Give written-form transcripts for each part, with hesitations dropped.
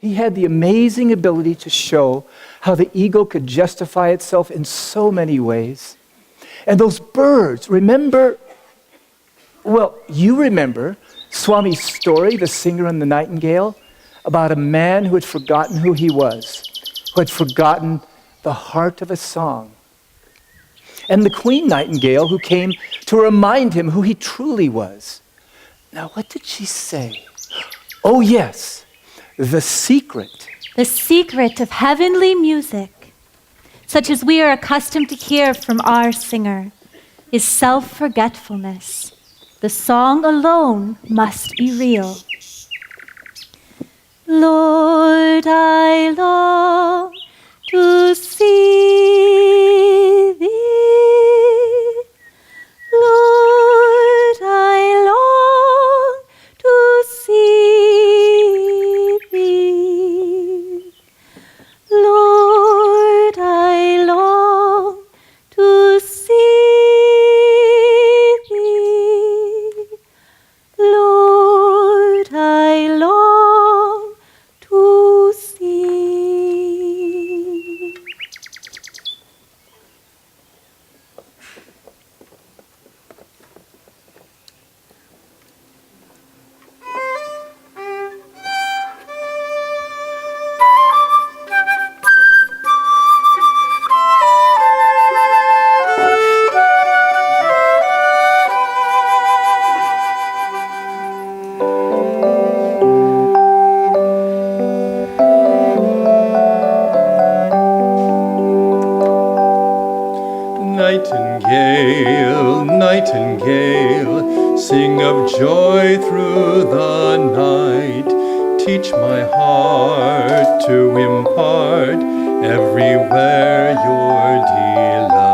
He had the amazing ability to show how the ego could justify itself in so many ways. And those birds, remember, you remember Swami's story, The Singer and the Nightingale, about a man who had forgotten who he was, who had forgotten the heart of a song. And the Queen Nightingale who came to remind him who he truly was. Now, what did she say? Oh, yes, the secret. The secret of heavenly music, such as we are accustomed to hear from our singer, is self-forgetfulness. The song alone must be real. Lord, I long to see thee. Lord, I long to see thee. Lord, I long to see thee. Lord, I long to see. Nightingale, nightingale, sing of joy through the night. Teach my heart to impart everywhere your delight.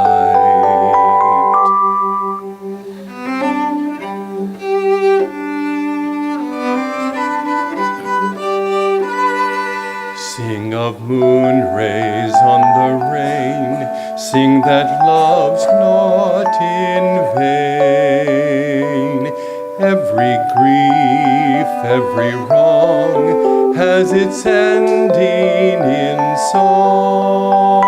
Sing of moon rays on the rain, sing that love's not in vain. Every grief, every wrong has its ending in song.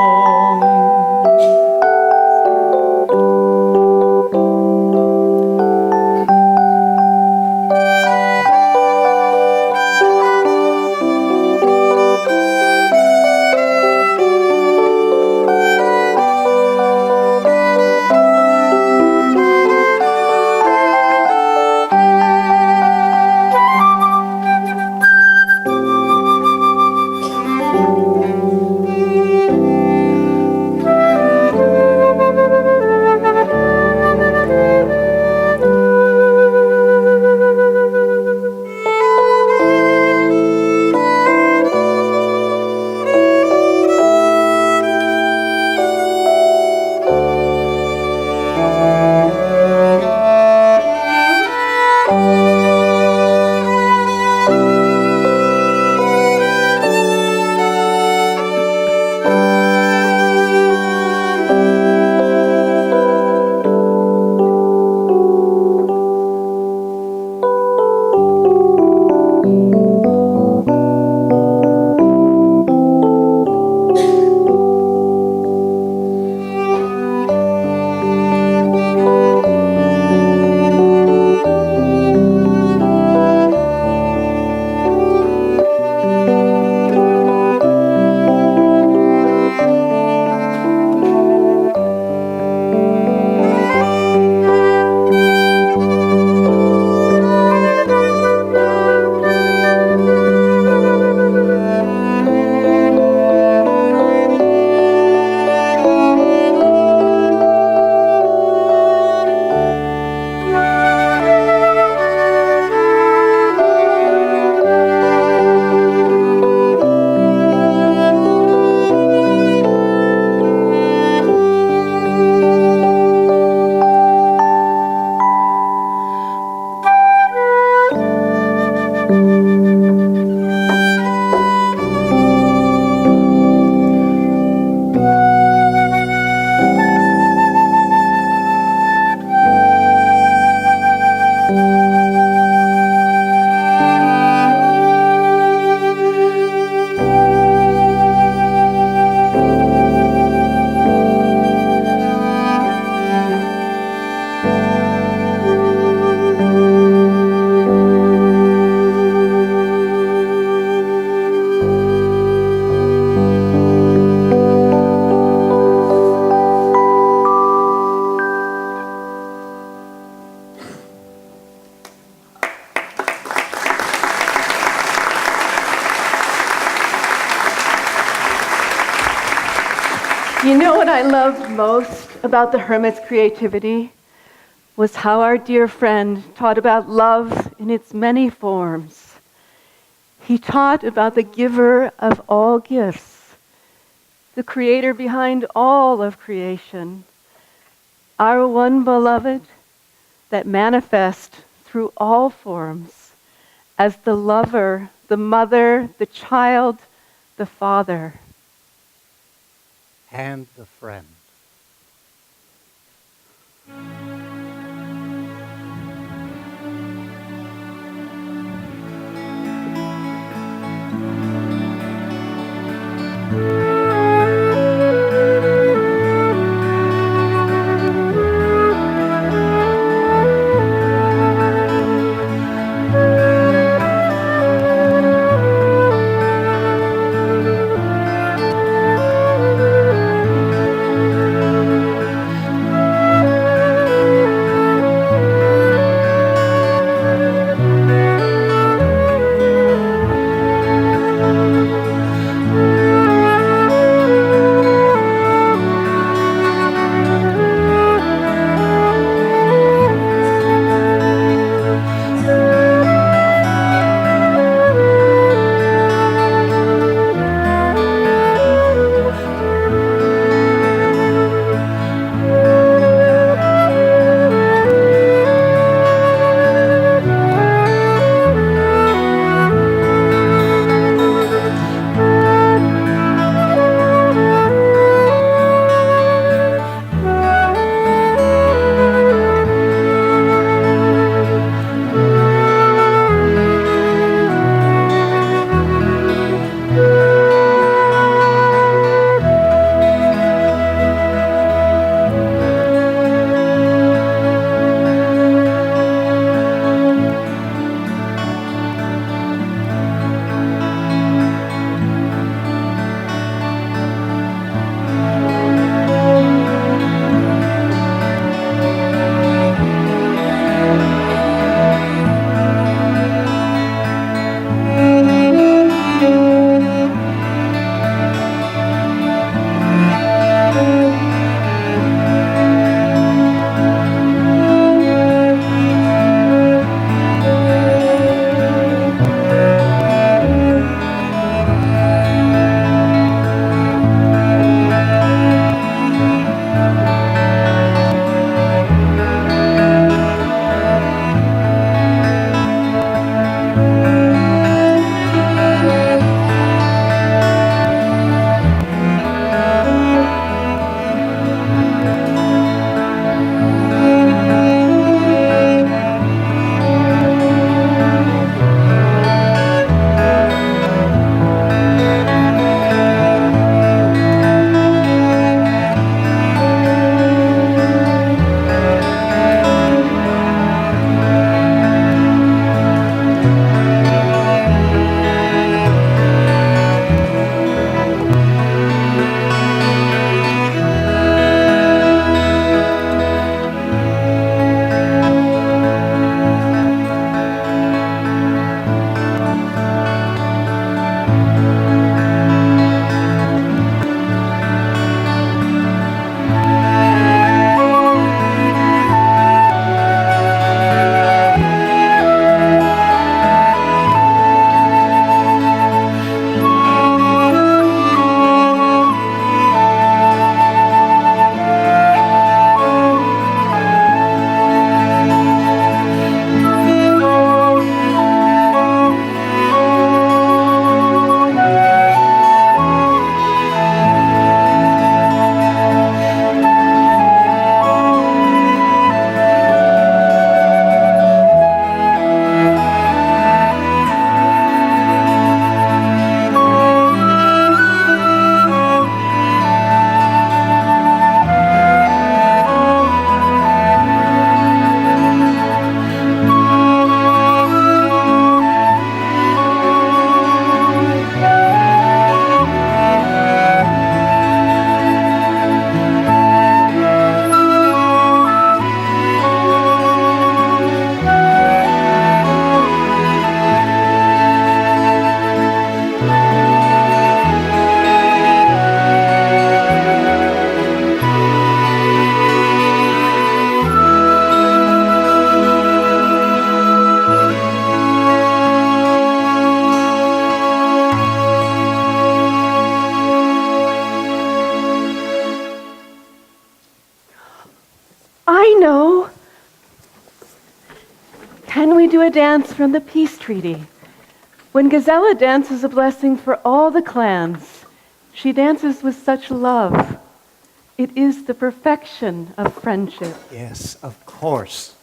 You know what I loved most about the hermit's creativity was how our dear friend taught about love in its many forms. He taught about the giver of all gifts, the creator behind all of creation, our one beloved that manifests through all forms as the lover, the mother, the child, the father. And the friend. Can we do a dance from the peace treaty? When Gazella dances a blessing for all the clans, she dances with such love. It is the perfection of friendship. Yes, of course.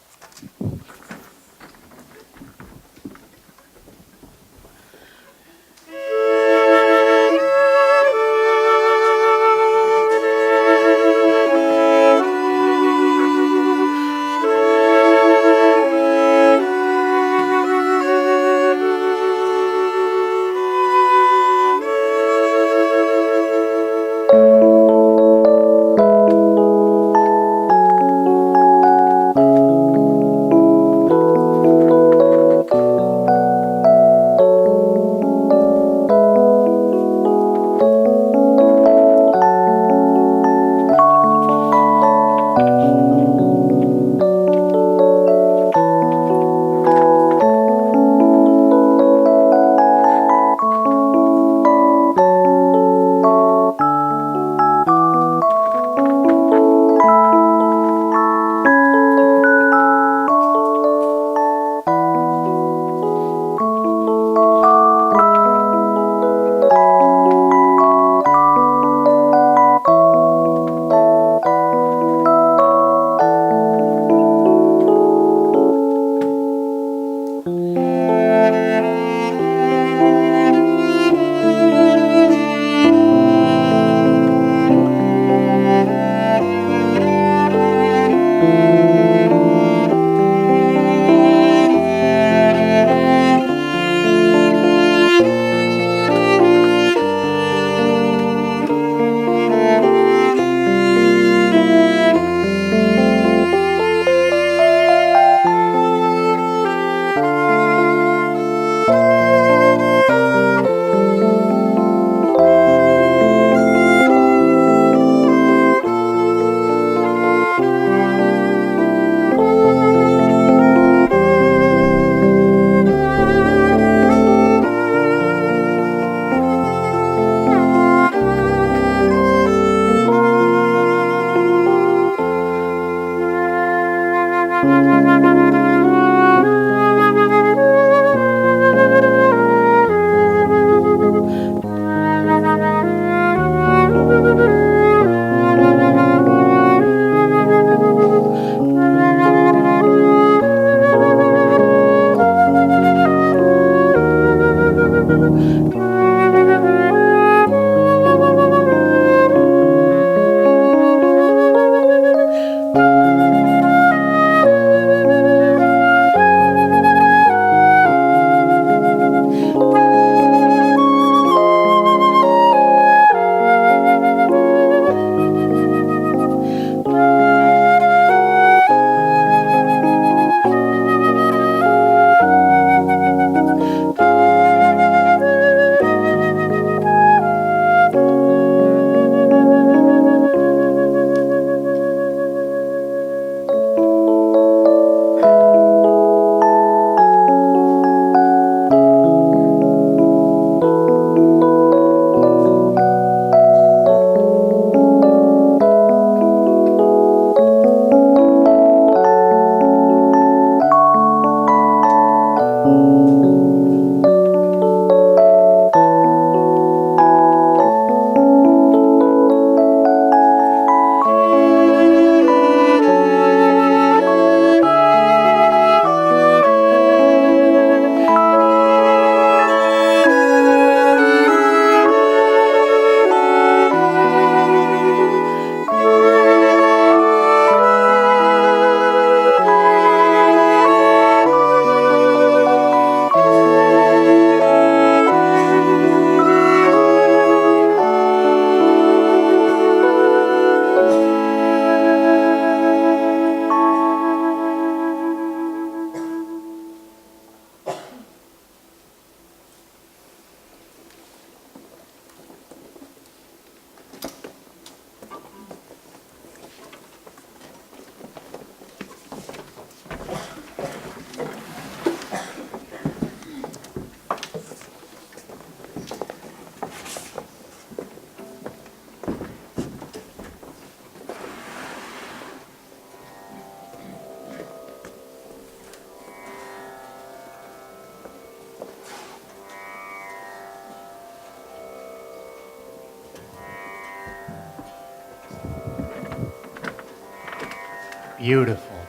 beautiful.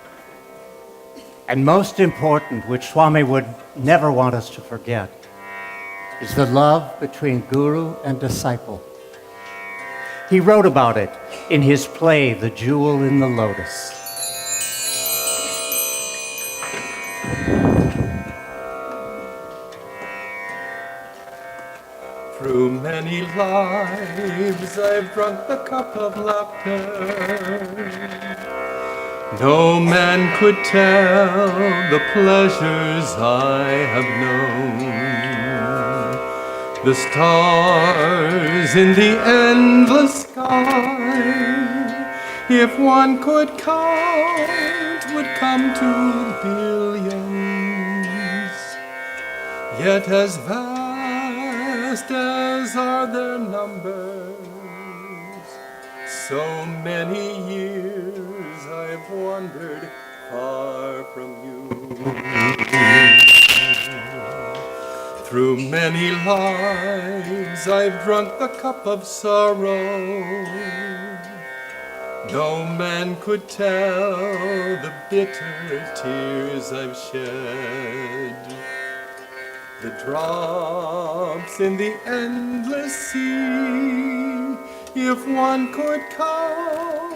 And most important, which Swami would never want us to forget, is the love between guru and disciple. He wrote about it in his play, The Jewel in the Lotus. Through many lives I've drunk the cup of laughter. No man could tell the pleasures I have known. The stars in the endless sky, if one could count, would come to billions. Yet as vast as are their numbers, so many years I've wandered far from you. Through many lives I've drunk the cup of sorrow. No man could tell the bitter tears I've shed. The drops in the endless sea, if one could count,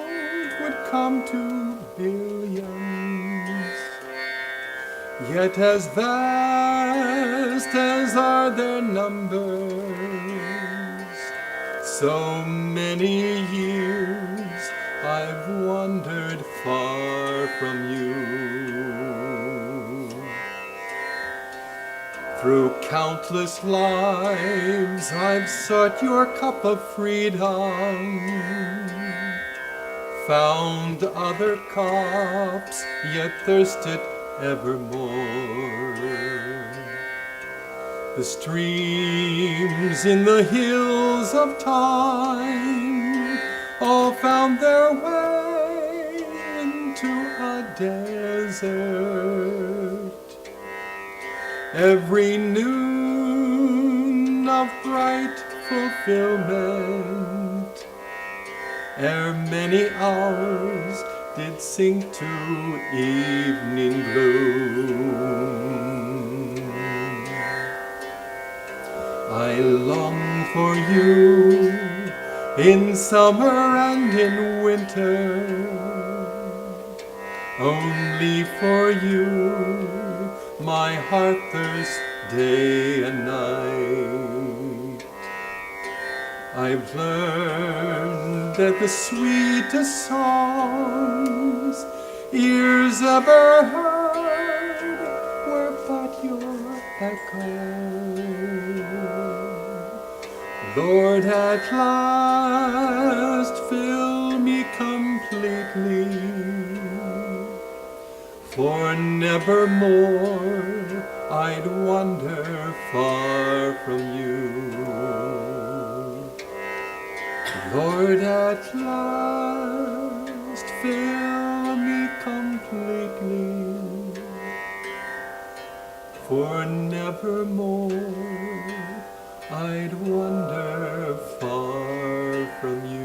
would come to billions. Yet as vast as are their numbers, so many years I've wandered far from you. Through countless lives I've sought your cup of freedom, found other cups, yet thirsted evermore. The streams in the hills of time all found their way into a desert. Every noon of bright fulfillment, ere many hours did sink to evening gloom. I long for you in summer and in winter, only for you my heart thirsts day and night. I've learned that the sweetest songs ears ever heard were but your echo. Lord, at last fill me completely, for nevermore I'd wander far from you. Lord, at last fill me completely, for nevermore I'd wander far from you.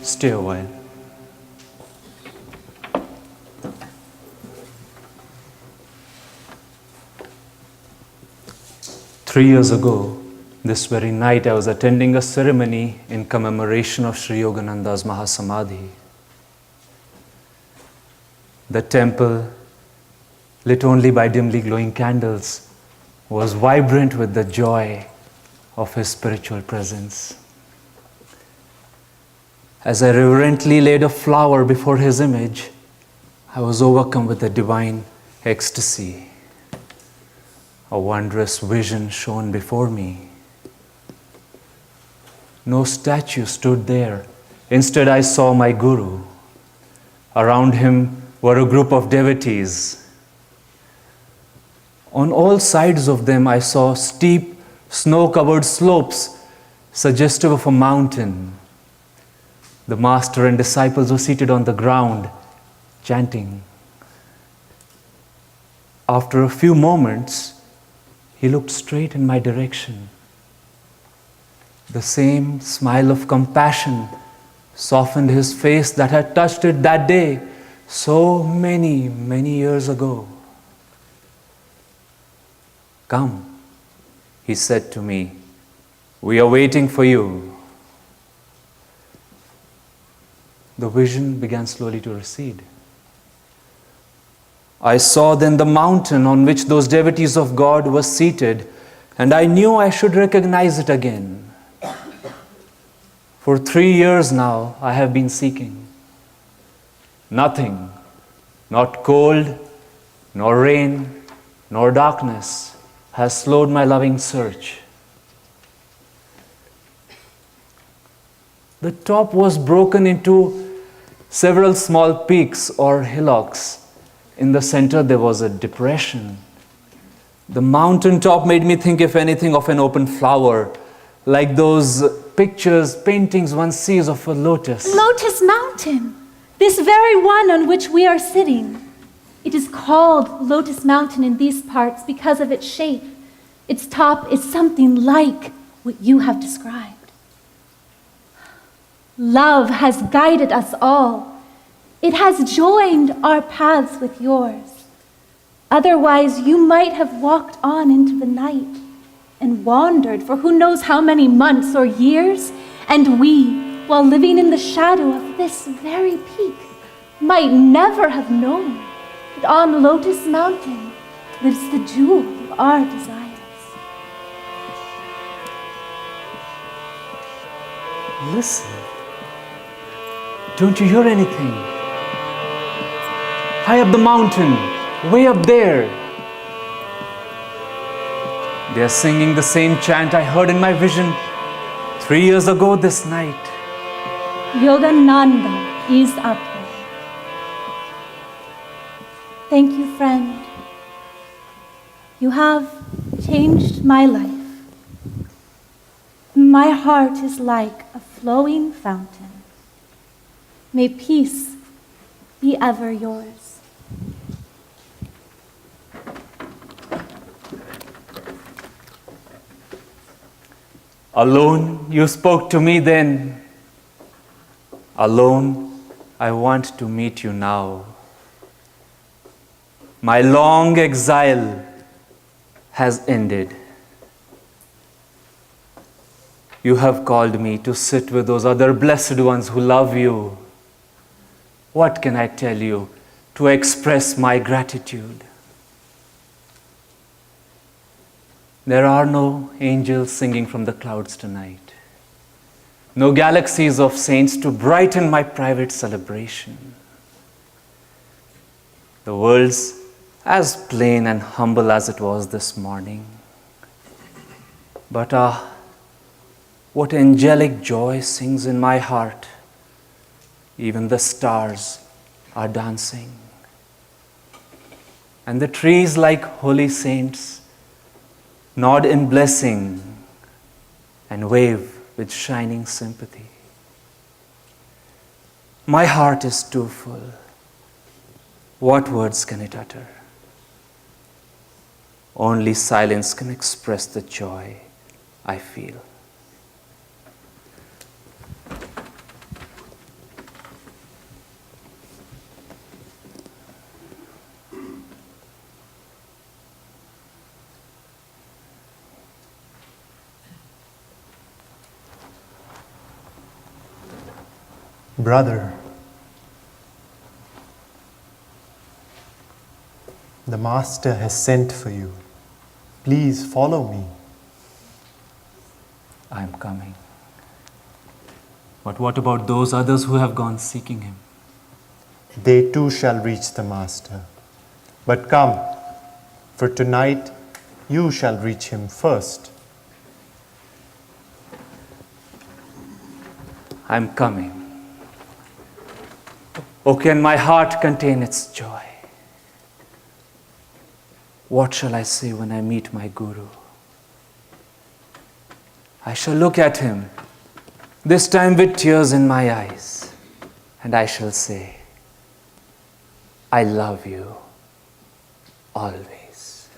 Stay a while. Three years ago, this very night, I was attending a ceremony in commemoration of Sri Yogananda's Mahasamadhi. The temple, lit only by dimly glowing candles, was vibrant with the joy of his spiritual presence. As I reverently laid a flower before his image, I was overcome with a divine ecstasy. A wondrous vision shone before me. No statue stood there. Instead, I saw my Guru. Around him were a group of devotees. On all sides of them, I saw steep, snow-covered slopes suggestive of a mountain. The master and disciples were seated on the ground, chanting. After a few moments, he looked straight in my direction. The same smile of compassion softened his face that had touched it that day, so many, many years ago. "Come," he said to me, "we are waiting for you." The vision began slowly to recede. I saw then the mountain on which those devotees of God were seated, and I knew I should recognize it again. For 3 years now, I have been seeking. Nothing, not cold, nor rain, nor darkness, has slowed my loving search. The top was broken into several small peaks or hillocks. In the center, there was a depression. The mountain top made me think, if anything, of an open flower, like those pictures, paintings one sees of a lotus. Lotus Mountain, this very one on which we are sitting. It is called Lotus Mountain in these parts because of its shape. Its top is something like what you have described. Love has guided us all. It has joined our paths with yours. Otherwise, you might have walked on into the night and wandered for who knows how many months or years, and we, while living in the shadow of this very peak, might never have known that on Lotus Mountain lives the jewel of our desires. Listen. Don't you hear anything? High up the mountain, way up there. They are singing the same chant I heard in my vision 3 years ago this night. Yogananda is up there. Thank you, friend. You have changed my life. My heart is like a flowing fountain. May peace be ever yours. Alone, you spoke to me then. Alone, I want to meet you now. My long exile has ended. You have called me to sit with those other blessed ones who love you. What can I tell you to express my gratitude? There are no angels singing from the clouds tonight. No galaxies of saints to brighten my private celebration. The world's as plain and humble as it was this morning. But what angelic joy sings in my heart. Even the stars are dancing. And the trees, like holy saints, nod in blessing and wave with shining sympathy. My heart is too full. What words can it utter? Only silence can express the joy I feel. Brother, the Master has sent for you. Please follow me. I am coming. But what about those others who have gone seeking him? they too shall reach the Master. But come, for tonight you shall reach him first. I'm coming. Oh, can my heart contain its joy? What shall I say when I meet my Guru? I shall look at him, this time with tears in my eyes, and I shall say, I love you always.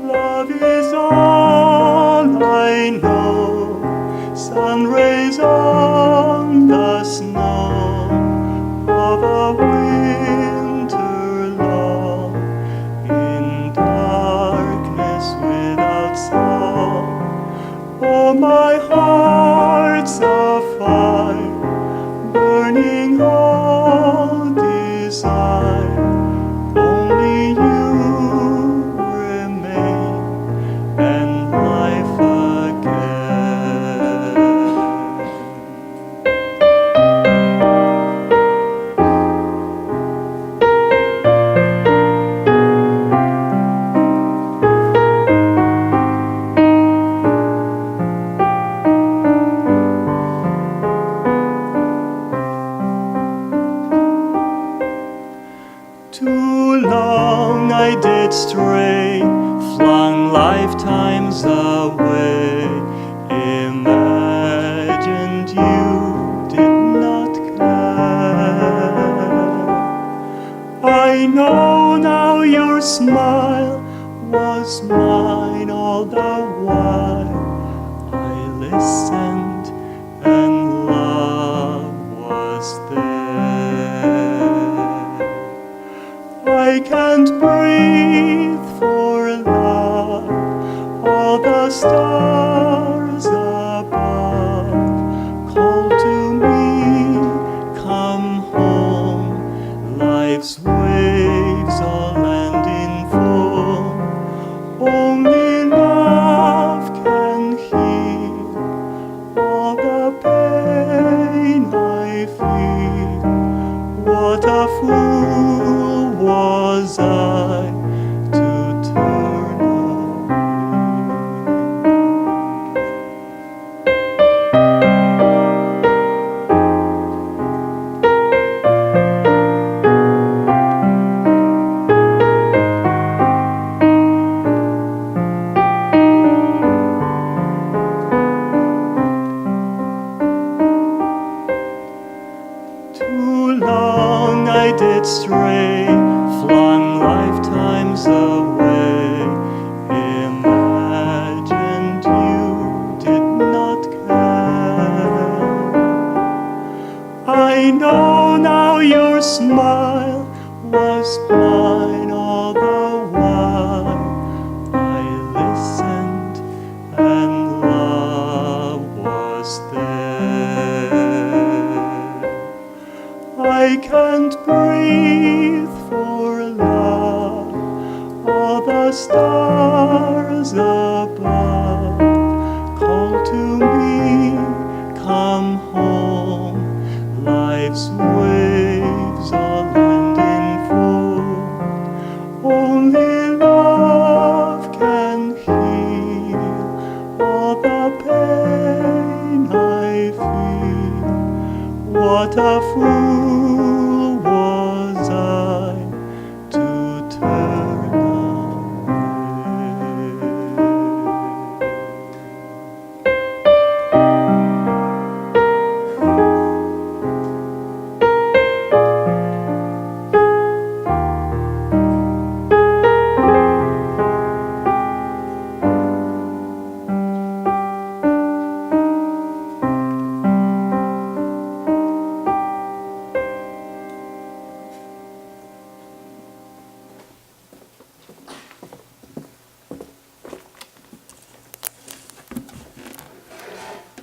Love is all I know, sun rays on the snow of a winter long, in darkness without song. Oh, my heart's afire, burning all desire. Only you remain, and did stray, flung lifetimes away, imagined you did not care. I know now your smile was mine all the while. I listened and love was there. I can't breathe for love, all the stars above call to me, come home. Life's waves all land in foam. Only love can heal all the pain I feel. What a fool was I to turn away. Too long I did stray, flung lifetimes away, imagined you did not care. I know now your smile was mine all the while. I listened and love was there. I can't breathe for love, all the stars above call to me, come home. Life's waves all land in foam. Only love can heal all the pain I feel. What a fool was I to turn away.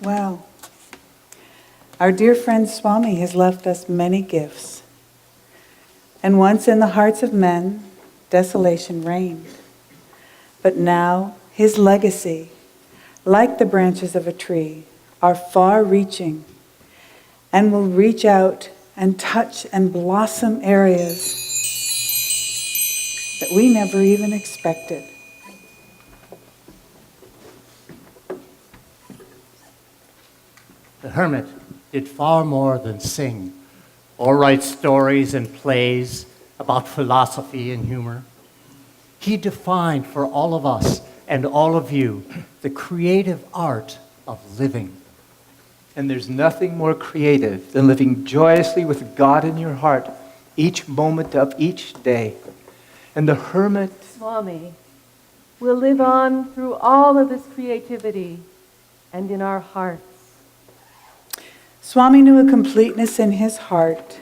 Well, our dear friend Swami has left us many gifts. And once in the hearts of men, desolation reigned. But now his legacy, like the branches of a tree, are far-reaching and will reach out and touch and blossom areas that we never even expected. The hermit did far more than sing or write stories and plays about philosophy and humor. He defined for all of us and all of you the creative art of living. And there's nothing more creative than living joyously with God in your heart each moment of each day. And the hermit, Swami will live on through all of this creativity and in our hearts. Swami knew a completeness in his heart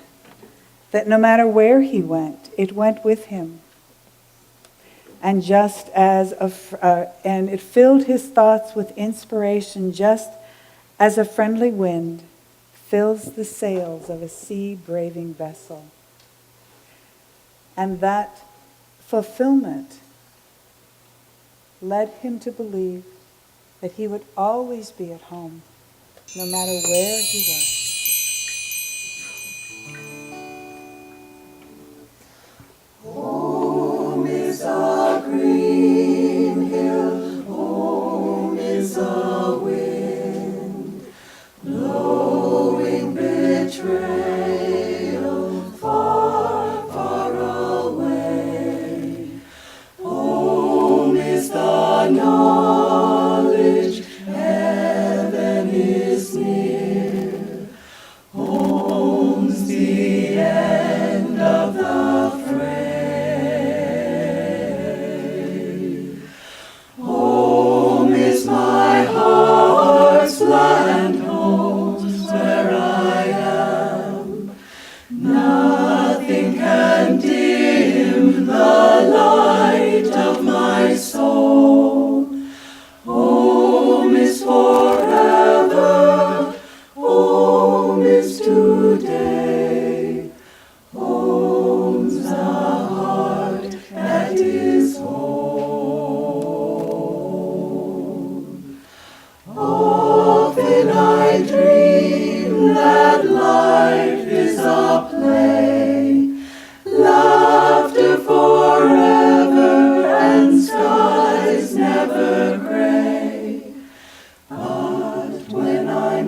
that no matter where he went, it went with him. And just as and it filled his thoughts with inspiration, just as a friendly wind fills the sails of a sea-braving vessel. And that fulfillment led him to believe that he would always be at home, no matter where he was. Home is a green hill, home is a wind, blowing betrayal far, far away.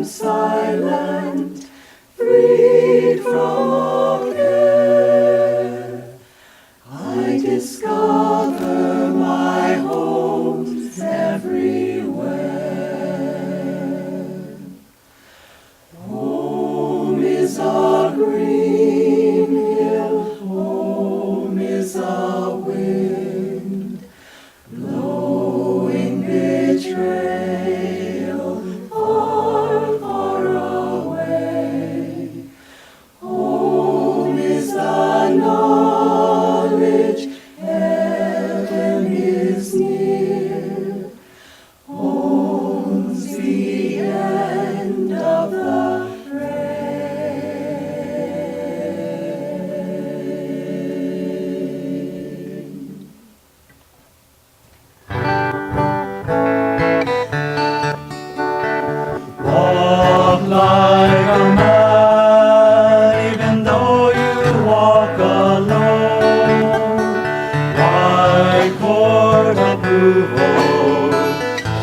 silent, freed from all care. I discover my homes everywhere. Home is a green hill, home is a wind, blowing betrayal far, far away. Home is the knowledge heaven is near. Home's the end of the Walk like a man, even though you walk alone. Why court approval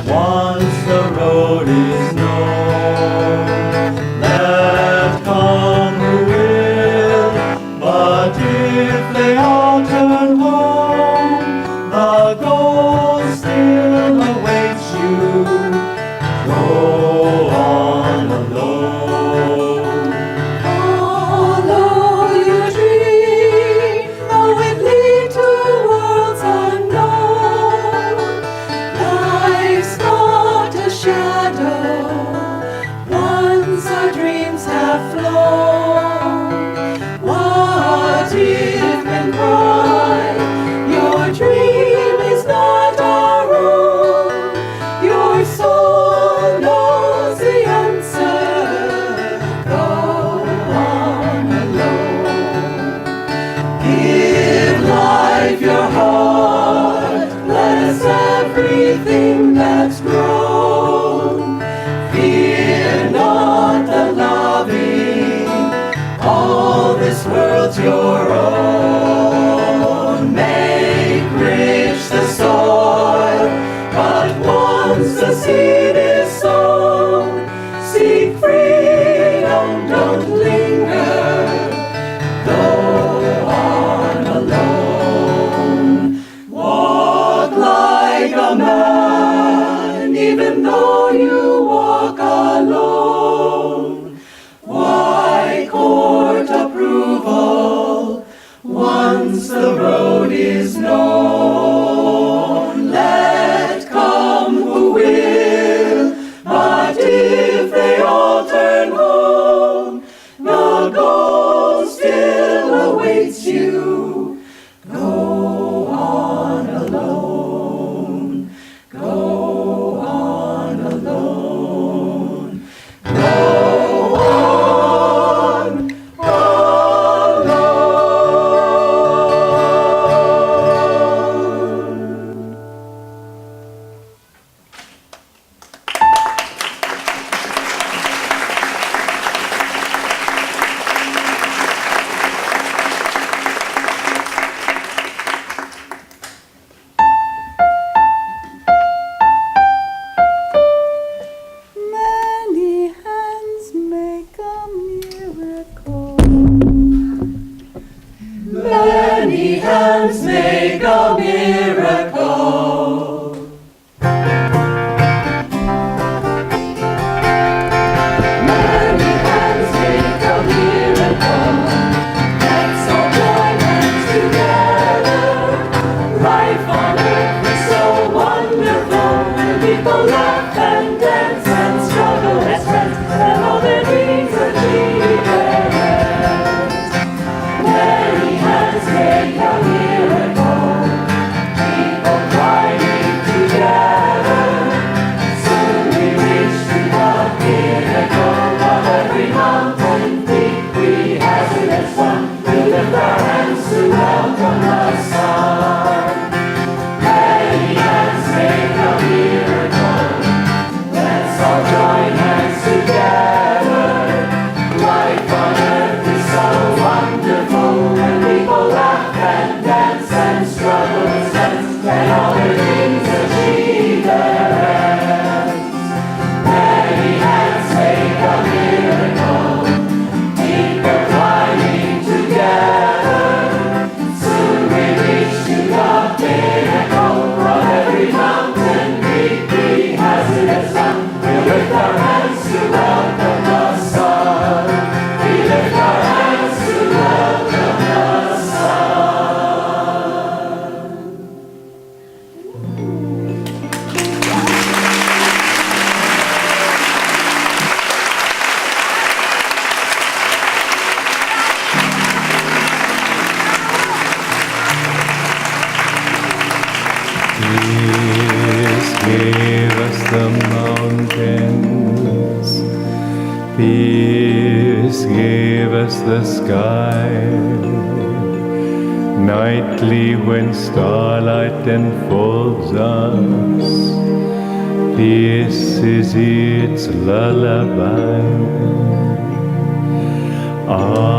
once the road is known? Let come who will, but if they all turn home, the goal still awaits you. Go on alone. Follow your dream, though it lead to worlds unknown. Life's not a shadow, once our dreams have flown. What if men cry, your dream is not our own? Your soul knows the answer. Go on alone. Give life your heart. Bless everything that's grown. Fear not the loving. All this world's your own. Make rich the soil, but once the seed is sown, seek freedom, don't linger. Go on alone. Walk like a man, even though you walk alone. Why court approval once the road is known? Let come who will, but if they all turn home, the goal still awaits you. Go on alone. Go on alone. Go on alone. Many hands make a miracle. Many hands make a miracle. Many hands make a miracle. Let's all join hands together. Life on earth is so wonderful. People laugh and dance and struggle as friends, and all their dreams achieved. Many hands make a miracle. People climbing together. Soon we reach to the pinnacle. Peace gave us the sky, nightly when starlight enfolds us. Peace is its lullaby. Amen.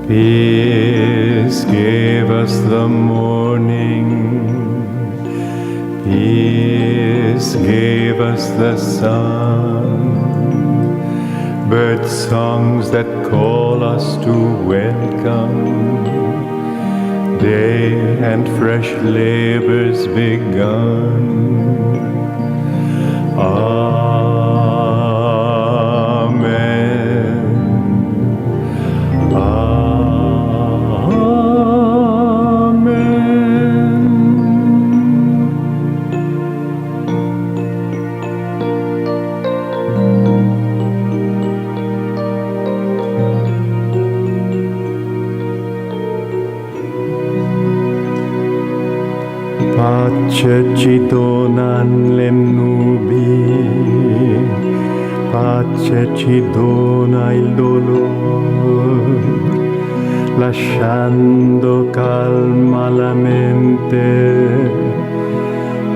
Peace gave us the morning. Peace gave us the sun. Bird songs that call us to welcome day and fresh labors begun. Amen. Pace ci donan le nubi, pace ci dona il dolore, lasciando calma la mente,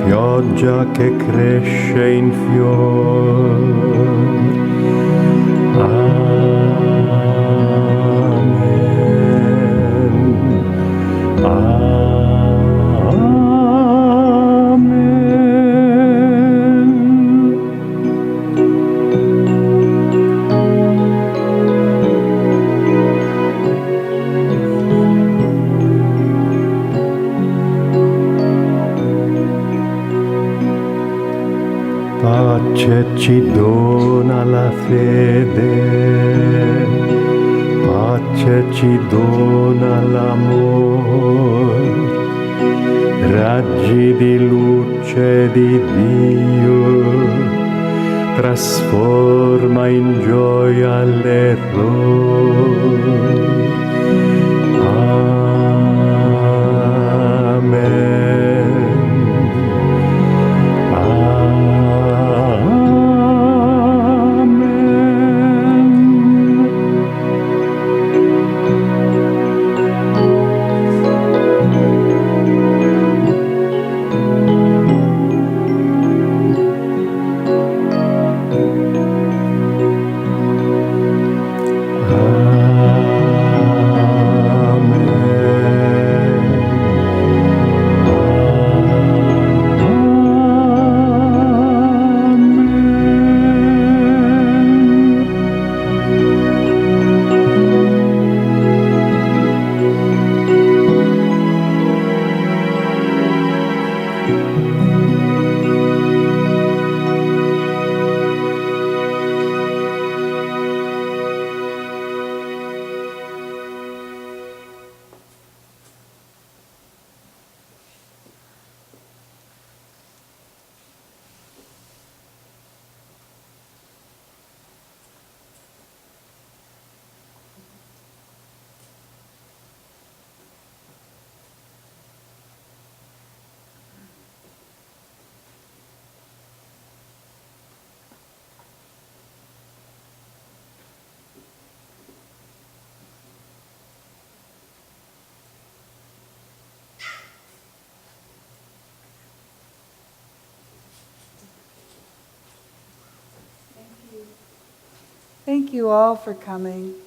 pioggia che cresce in fior. Pace ci dona la fede, pace ci dona l'amore, raggi di luce di Dio, trasforma in gioia l'errore. Thank you all for coming.